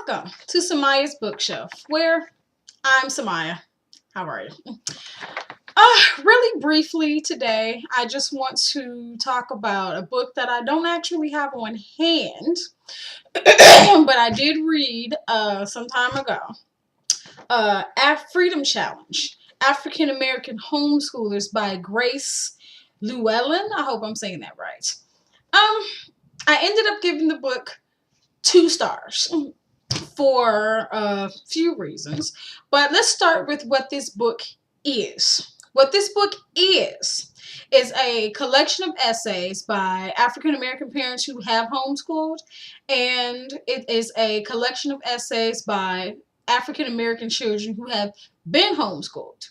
Welcome to Sumayyah's Bookshelf, where I'm Sumayyah. How are you? Really briefly today, I just want to talk about a book that I don't actually have on hand, but I did read some time ago. Freedom Challenge, African American Homeschoolers by Grace Llewellyn. I hope I'm saying that right. I ended up giving the book 2 stars for a few reasons, but let's start with what this book is. What this book is a collection of essays by African American parents who have homeschooled, and it is a collection of essays by African American children who have been homeschooled.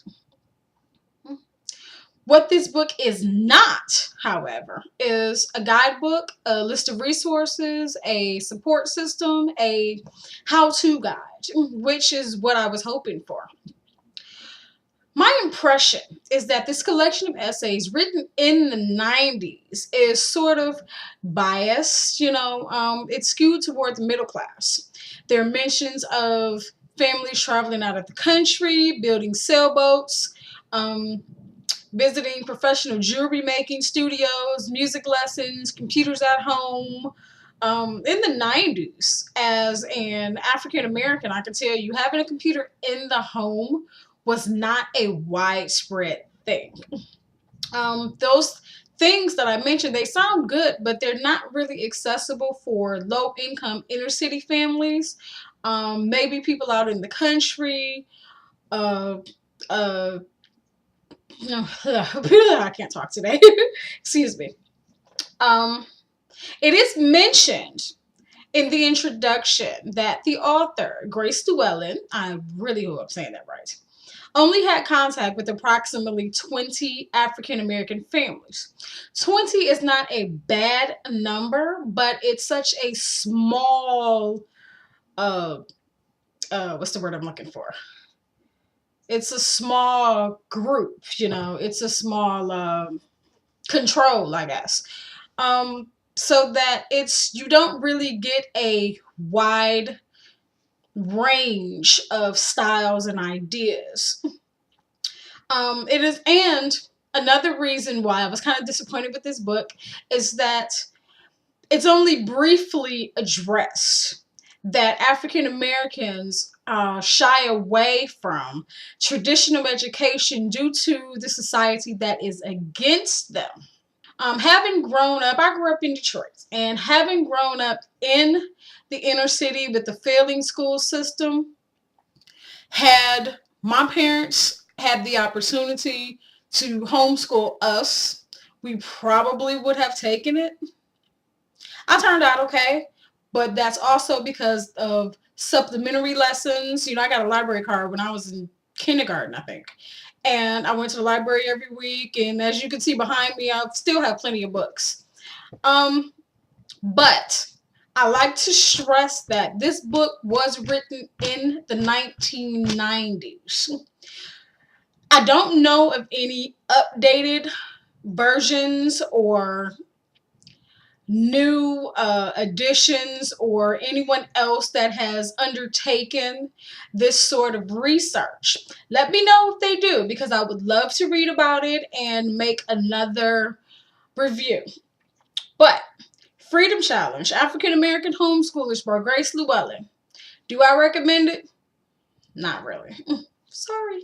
What this book is not, however, is a guidebook, a list of resources, a support system, a how-to guide, which is what I was hoping for. My impression is that this collection of essays written in the 90s is sort of biased, it's skewed toward the middle class. There are mentions of families traveling out of the country, building sailboats, visiting professional jewelry making studios, music lessons, computers at home. In the 90s, as an African American, I can tell you having a computer in the home was not a widespread thing. Those things that I mentioned, they sound good, but they're not really accessible for low-income inner-city families, maybe people out in the country, I can't talk today. Excuse me. It is mentioned in the introduction that the author, Grace Llewellyn, I really hope I'm saying that right, only had contact with approximately 20 African American families. 20 is not a bad number, but it's such a small, what's the word I'm looking for? It's a small group, it's a small control, I guess. So that you don't really get a wide range of styles and ideas. And another reason why I was kind of disappointed with this book is that it's only briefly addressed that African Americans shy away from traditional education due to the society that is against them. Having grown up, I grew up in Detroit, and having grown up in the inner city with the failing school system, had my parents had the opportunity to homeschool us, we probably would have taken it. I turned out okay, but that's also because of supplementary lessons. I got a library card when I was in kindergarten, I think. And I went to the library every week, and as you can see behind me, I still have plenty of books. But I like to stress that this book was written in the 1990s. I don't know of any updated versions or new additions or anyone else that has undertaken this sort of research. Let me know if they do, because I would love to read about it and make another review. But Freedom Challenge, African American Homeschoolers by Grace Llewellyn. Do I recommend it? Not really. Sorry.